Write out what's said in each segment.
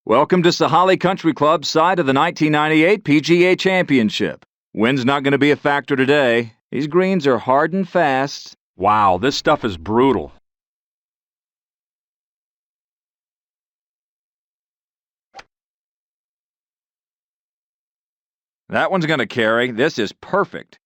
Welcome to Sahalee Country Club's side of the 1998 PGA Championship. Wind's not going to be a factor today. These greens are hard and fast. Wow, this stuff is brutal. That one's going to carry. This is perfect.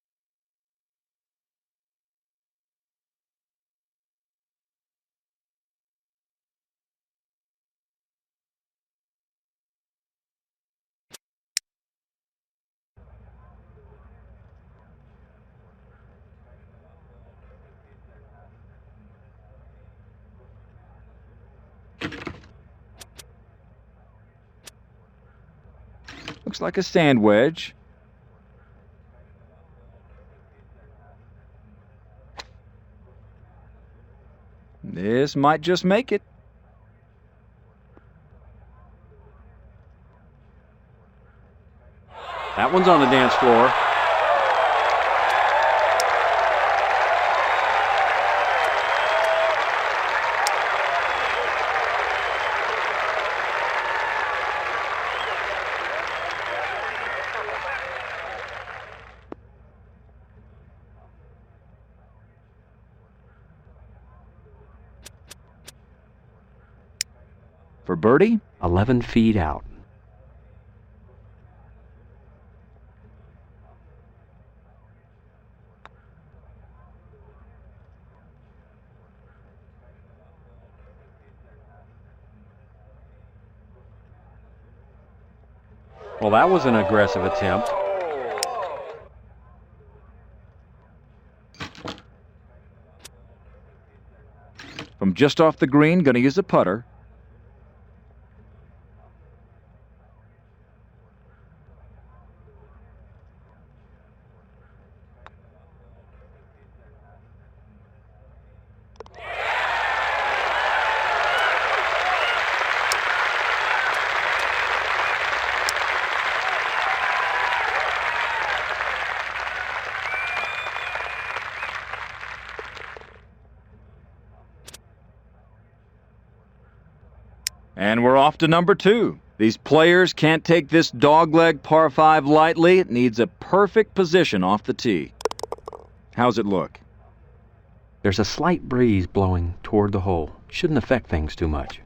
Looks like a sand wedge. This might just make it. That one's on the dance floor. For birdie, 11 feet out. Well, that was an aggressive attempt. from just off the green, going to use a putter. And we're off to number 2. These players can't take this dogleg par 5 lightly. It needs a perfect position off the tee. How's it look? There's a slight breeze blowing toward the hole. Shouldn't affect things too much.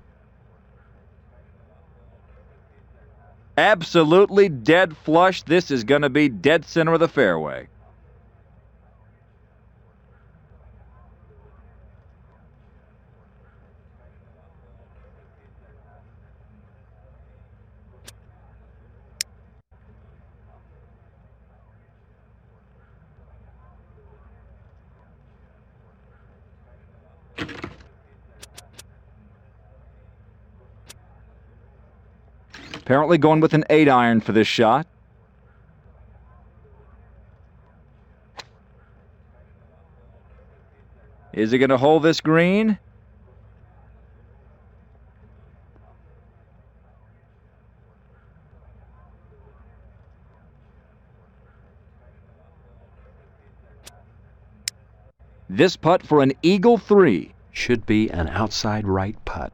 Absolutely dead flush. This is going to be dead center of the fairway. Apparently going with an 8-iron for this shot. Is he going to hold this green? This putt for an eagle 3. Should be an outside right putt.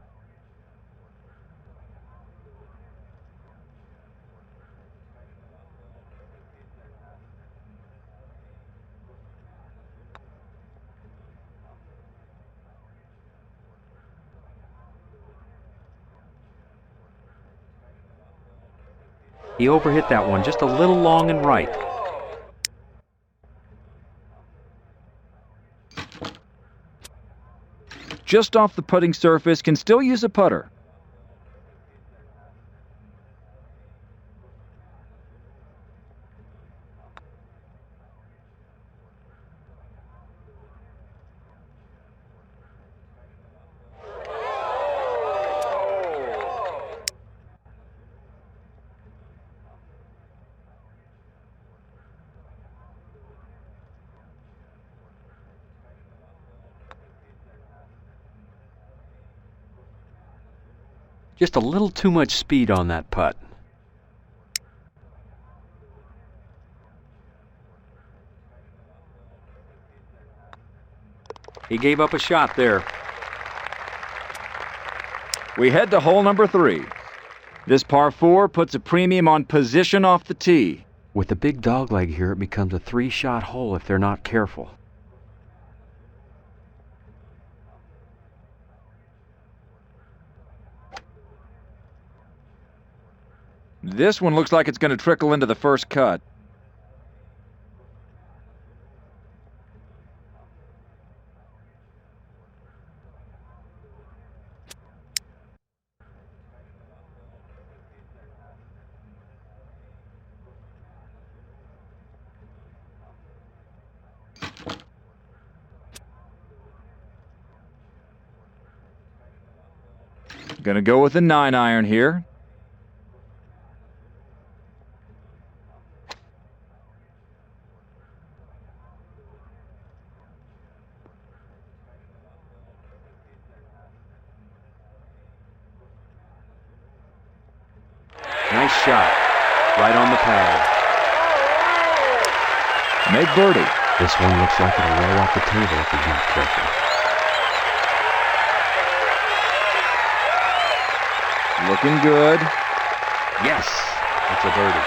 He overhit that one just a little long and right. Just off the putting surface, can still use a putter. Just a little too much speed on that putt. He gave up a shot there. We head to hole number 3. This par 4 puts a premium on position off the tee. With the big dogleg here, it becomes a 3-shot hole if they're not careful. This one looks like it's going to trickle into the first cut. Gonna go with a 9-iron here. Nice shot. Right on the pad. Make birdie. This one looks like it'll roll off the table if he's not careful. Looking good. Yes, it's a birdie.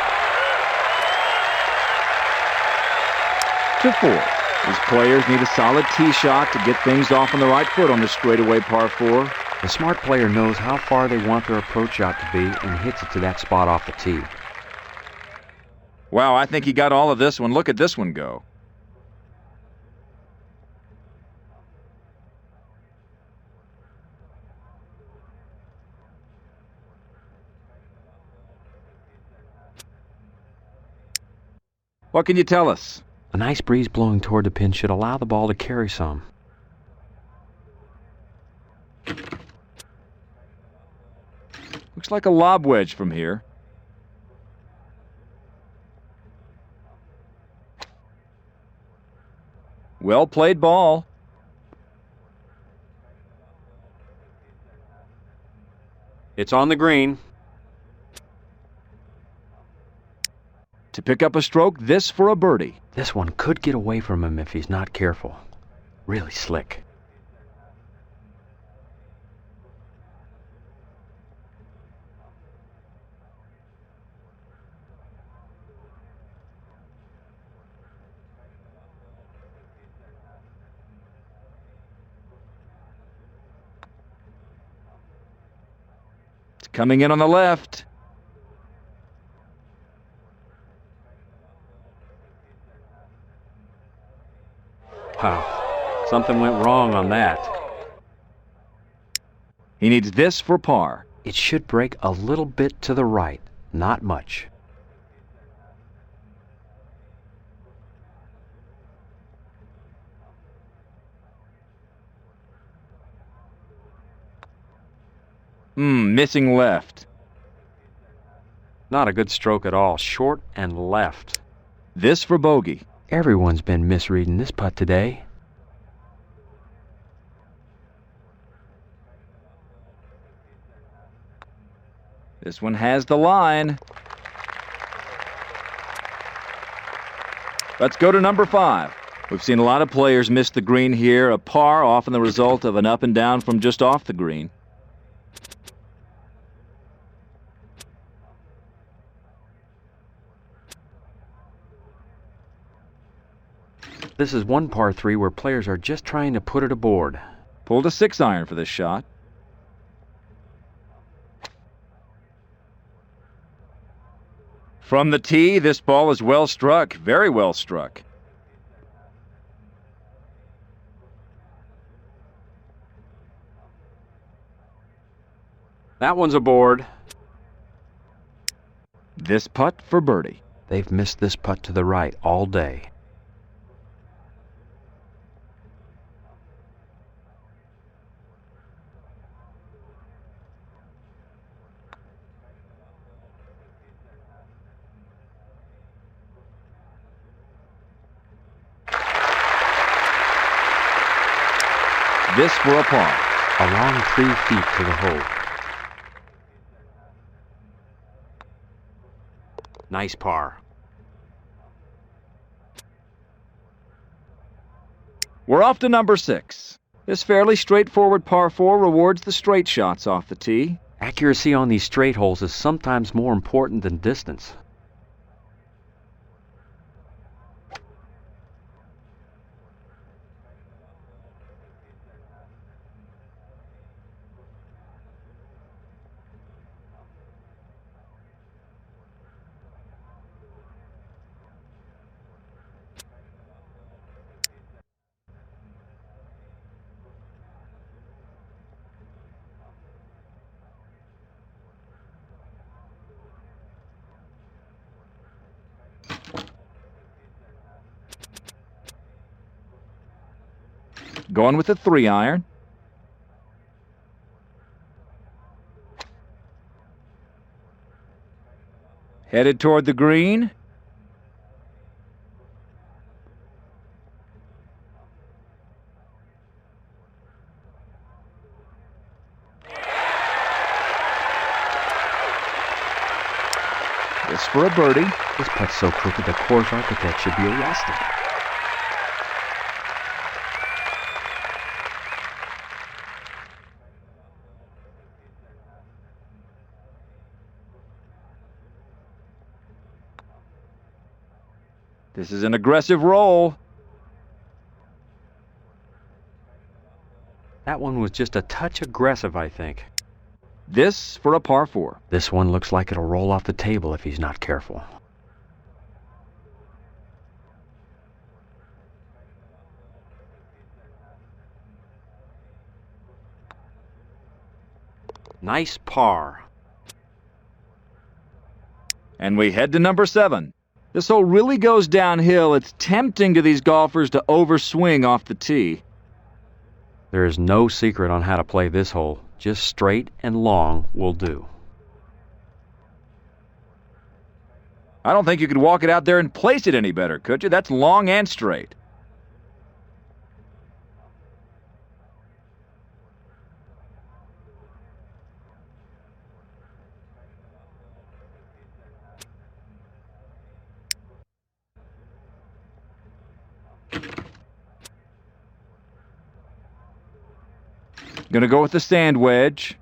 To 4. These players need a solid tee shot to get things off on the right foot on this straightaway par 4. The smart player knows how far they want their approach shot to be and hits it to that spot off the tee. Wow, I think he got all of this one. Look at this one go. What can you tell us? A nice breeze blowing toward the pin should allow the ball to carry some. Looks like a lob wedge from here. Well played ball. It's on the green. To pick up a stroke, this for a birdie. This one could get away from him if he's not careful. Really slick. It's coming in on the left. Wow, something went wrong on that. He needs this for par. It should break a little bit to the right, not much. Missing left. Not a good stroke at all, short and left. This for bogey. Everyone's been misreading this putt today. This one has the line. Let's go to number 5. We've seen a lot of players miss the green here. A par, often the result of an up and down from just off the green. This is one par 3 where players are just trying to put it aboard. Pulled a 6-iron for this shot. From the tee, this ball is well struck, very well struck. That one's aboard. This putt for birdie. They've missed this putt to the right all day. This for a par. A long 3 feet to the hole. Nice par. We're off to number 6. This fairly straightforward par 4 rewards the straight shots off the tee. Accuracy on these straight holes is sometimes more important than distance. Going with the 3-iron. Headed toward the green. This for a birdie. This putt's so crooked the course architect should be arrested. This is an aggressive roll. That one was just a touch aggressive, I think. This for a par 4. This one looks like it'll roll off the table if he's not careful. Nice par. And we head to number 7. This hole really goes downhill. It's tempting to these golfers to overswing off the tee. There is no secret on how to play this hole. Just straight and long will do. I don't think you could walk it out there and place it any better, could you? That's long and straight. Gonna go with the sand wedge.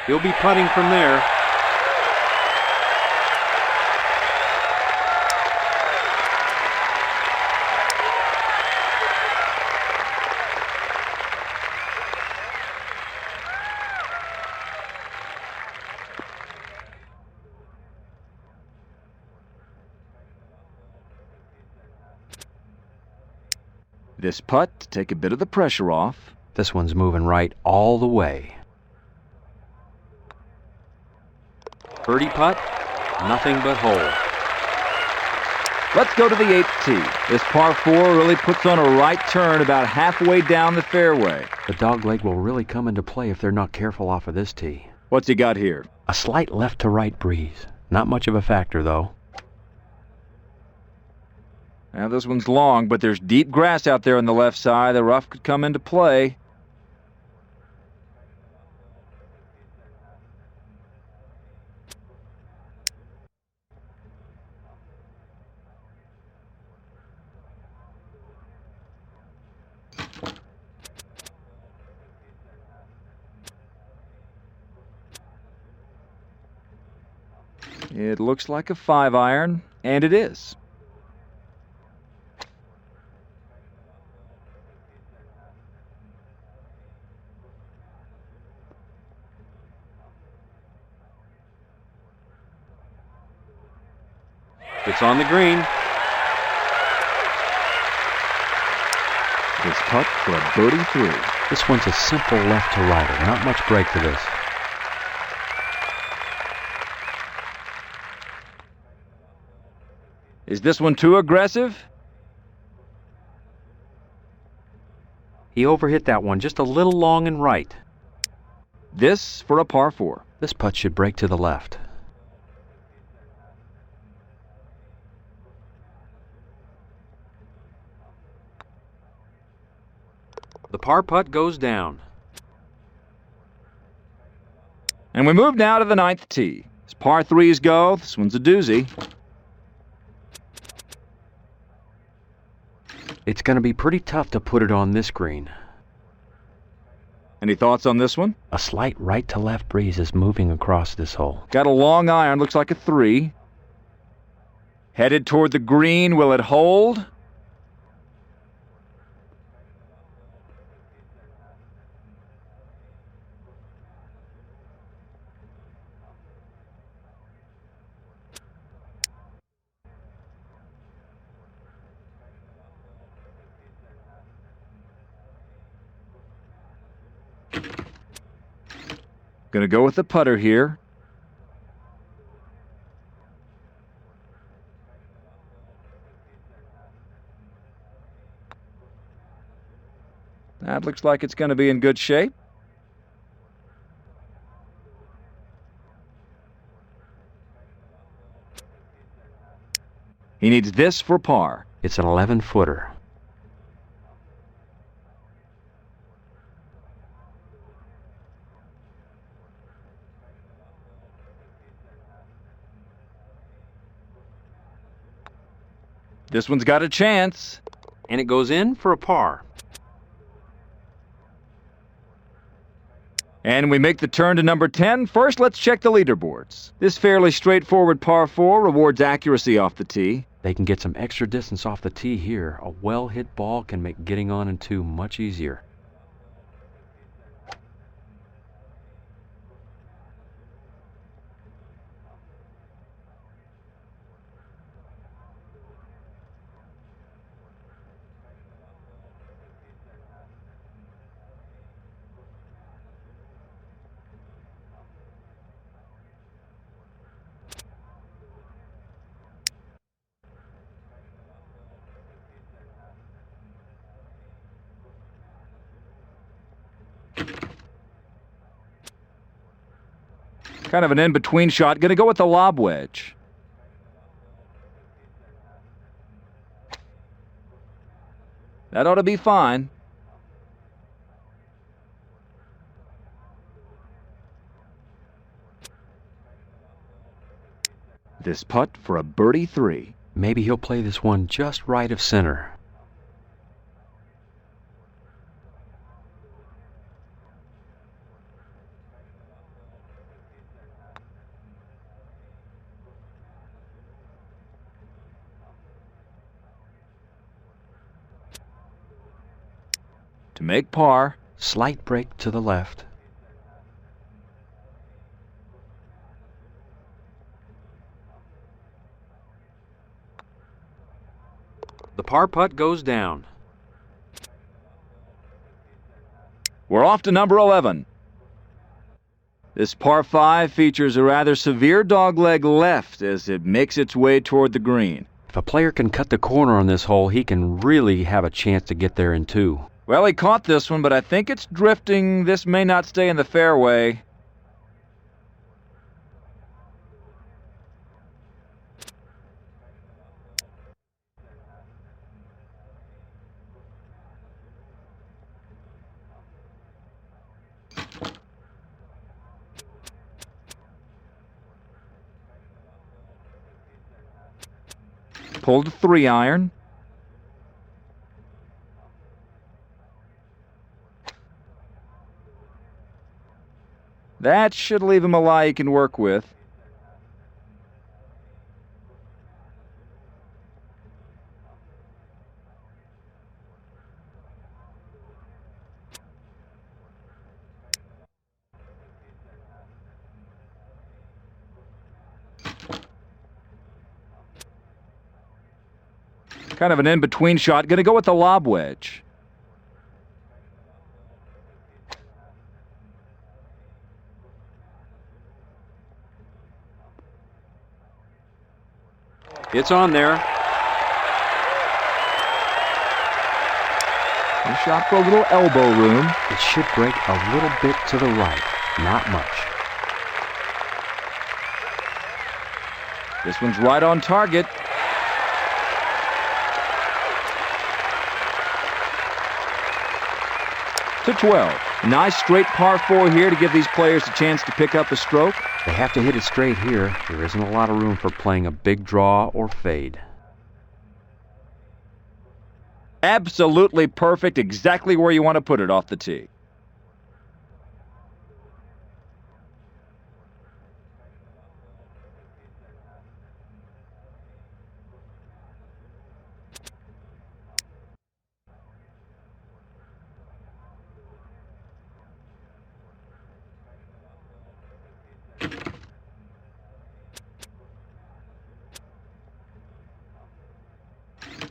He'll be putting from there. This putt to take a bit of the pressure off. This one's moving right all the way. Birdie putt, nothing but hole. Let's go to the 8th tee. This par 4 really puts on a right turn about halfway down the fairway. The dogleg will really come into play if they're not careful off of this tee. What's he got here? A slight left to right breeze. Not much of a factor, though. Now this one's long, but there's deep grass out there on the left side. The rough could come into play. It looks like a 5-iron, and it is. It's on the green. This putt for a birdie 3. This one's a simple left to righter. Not much break to this. Is this one too aggressive? He overhit that one just a little long and right. This for a par 4. This putt should break to the left. The par putt goes down. And we move now to the 9th tee. As par 3s go, this one's a doozy. It's going to be pretty tough to put it on this green. Any thoughts on this one? A slight right-to-left breeze is moving across this hole. Got a long iron, looks like a 3. Headed toward the green, will it hold? Gonna go with the putter here. That looks like it's going to be in good shape. He needs this for par. It's an 11-footer. This one's got a chance. And it goes in for a par. And we make the turn to number 10. First, let's check the leaderboards. This fairly straightforward par 4 rewards accuracy off the tee. They can get some extra distance off the tee here. A well-hit ball can make getting on and 2 much easier. Kind of an in-between shot. Gonna go with the lob wedge. That ought to be fine. This putt for a birdie 3. Maybe he'll play this one just right of center. To make par. Slight break to the left. The par putt goes down. We're off to number 11. This par 5 features a rather severe dogleg left as it makes its way toward the green. If a player can cut the corner on this hole, he can really have a chance to get there in 2. Well, he caught this one, but I think it's drifting. This may not stay in the fairway. Pulled a 3-iron. That should leave him a lie he can work with. Kind of an in-between shot. Gonna go with the lob wedge. It's on there. A shot for a little elbow room. It should break a little bit to the right. Not much. This one's right on target. To 12. Nice straight par 4 here to give these players a chance to pick up a stroke. They have to hit it straight here. There isn't a lot of room for playing a big draw or fade. Absolutely perfect, exactly where you want to put it off the tee.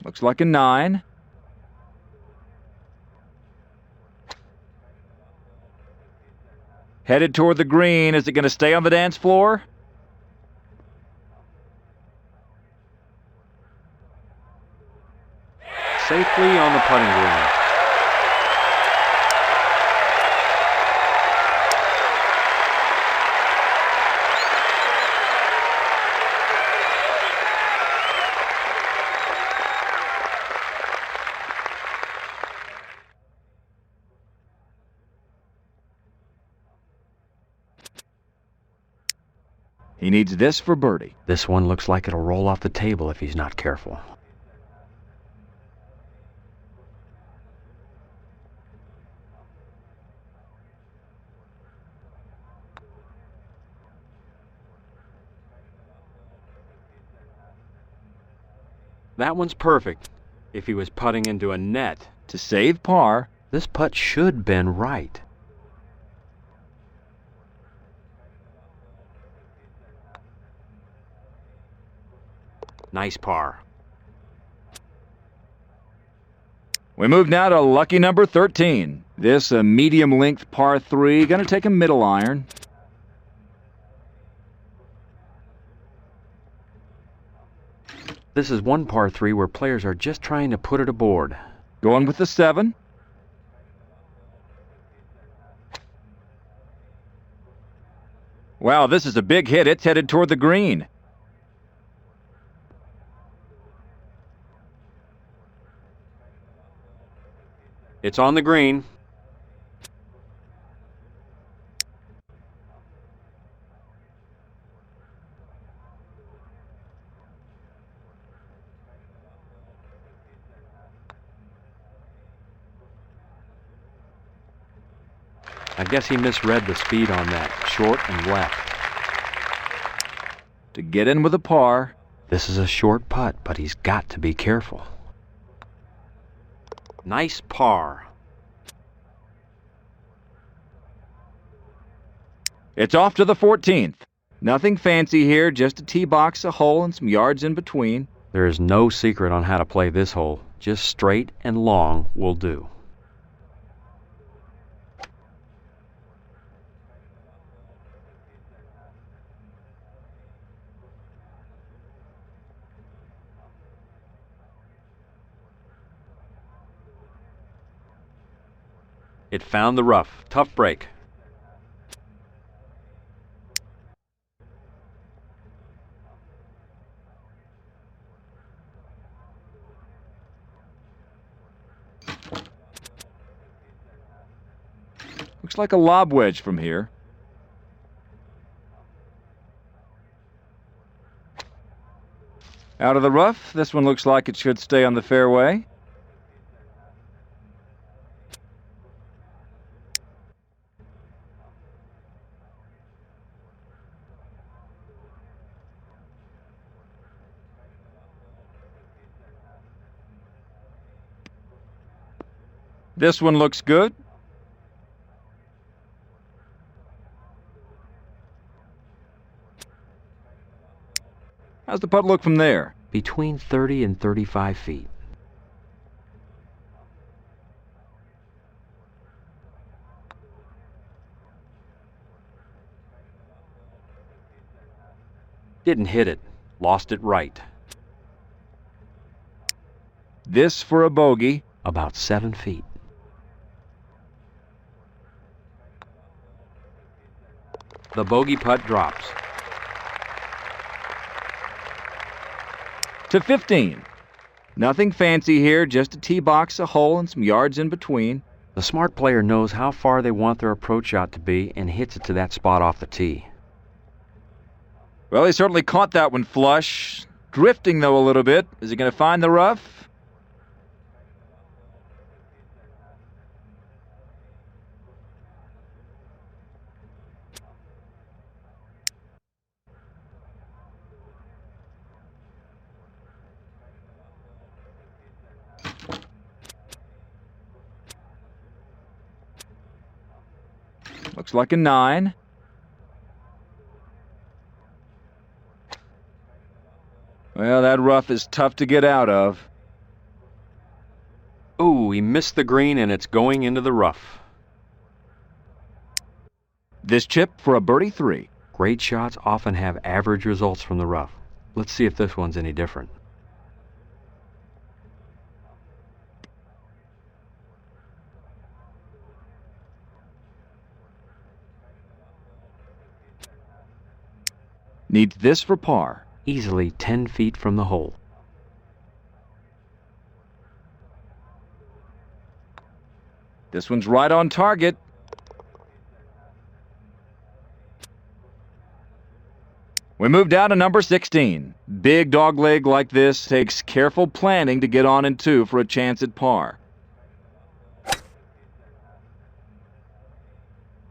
Looks like a 9. Headed toward the green. Is it going to stay on the dance floor? Safely on the putting green. He needs this for birdie. This one looks like it'll roll off the table if he's not careful. That one's perfect. If he was putting into a net. To save par. This putt should bend right. Nice par. We move now to lucky number 13. This a medium-length par 3. Going to take a middle iron. This is one par 3 where players are just trying to put it aboard. Going with the 7. Wow, this is a big hit. It's headed toward the green. It's on the green. I guess he misread the speed on that. Short and left. To get in with a par. This is a short putt, but he's got to be careful. Nice par. It's off to the 14th. Nothing fancy here, just a tee box, a hole, and some yards in between. There is no secret on how to play this hole. Just straight and long will do. It found the rough. Tough break. Looks like a lob wedge from here. Out of the rough. This one looks like it should stay on the fairway. This one looks good. How's the putt look from there? Between 30 and 35 feet. Didn't hit it. Lost it right. This for a bogey. About 7 feet. The bogey putt drops. To 15. Nothing fancy here, just a tee box, a hole, and some yards in between. The smart player knows how far they want their approach shot to be and hits it to that spot off the tee. Well, he certainly caught that one flush. Drifting, though, a little bit. Is he going to find the rough? Looks like a 9. Well, that rough is tough to get out of. Ooh, he missed the green and it's going into the rough. This chip for a birdie 3. Great shots often have average results from the rough. Let's see if this one's any different. Needs this for par. Easily 10 feet from the hole. This one's right on target. We move down to number 16. Big dogleg like this takes careful planning to get on in 2 for a chance at par.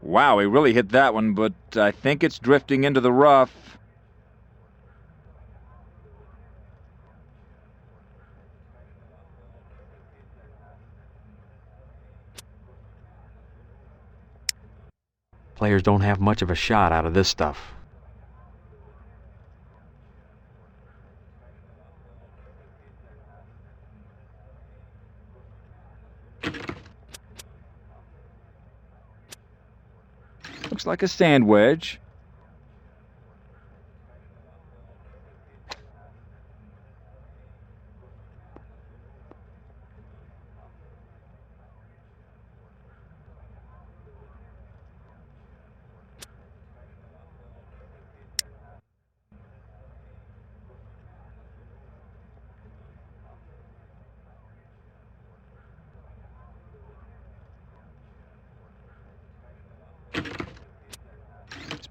Wow, he really hit that one, but I think it's drifting into the rough. Players don't have much of a shot out of this stuff. Looks like a sand wedge.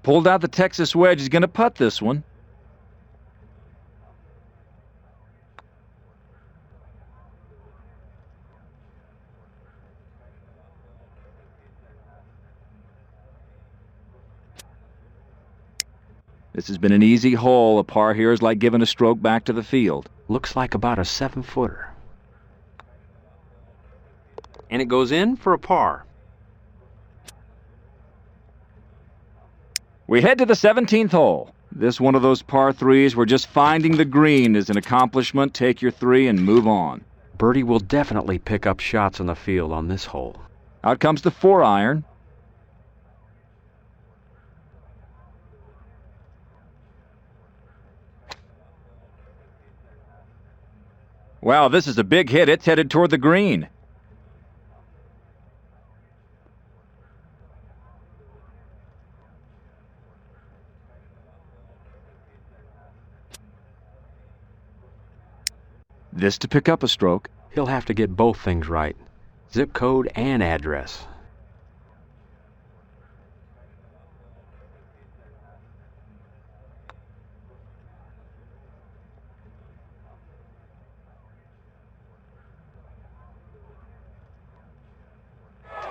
Pulled out the Texas wedge. He's going to putt this one. This has been an easy hole. A par here is like giving a stroke back to the field. Looks like about a 7-footer. And it goes in for a par. We head to the 17th hole. This one of those par 3s where just finding the green is an accomplishment. Take your 3 and move on. Birdie will definitely pick up shots on the field on this hole. Out comes the 4-iron. Wow, this is a big hit. It's headed toward the green. This to pick up a stroke. He'll have to get both things right. Zip code and address.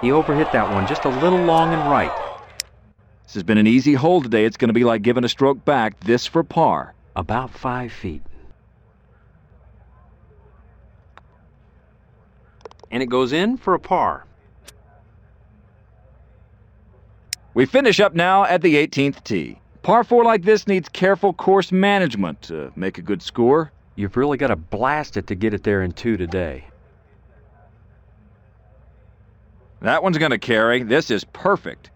He overhit that one just a little long and right. This has been an easy hole today. It's going to be like giving a stroke back. This for par. About 5 feet. And it goes in for a par. We finish up now at the 18th tee. Par 4 like this needs careful course management to make a good score. You've really got to blast it to get it there in 2 today. That one's going to carry. This is perfect.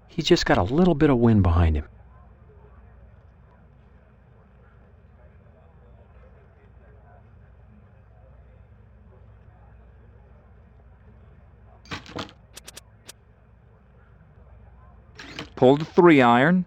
He's just got a little bit of wind behind him. Pulled a 3-iron.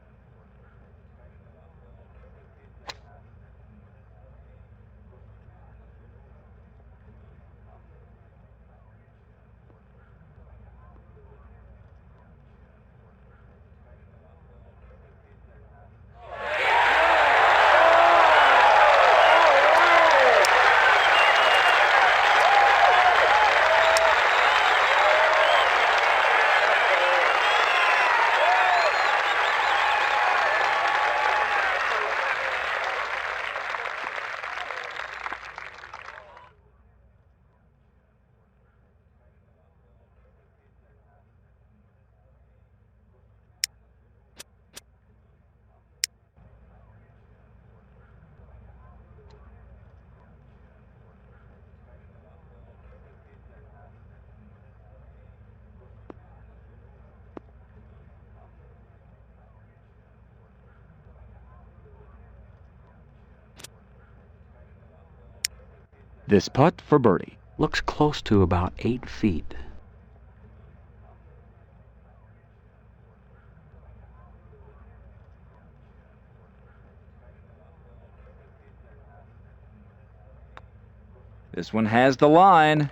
This putt for birdie. Looks close to about 8 feet. This one has the line.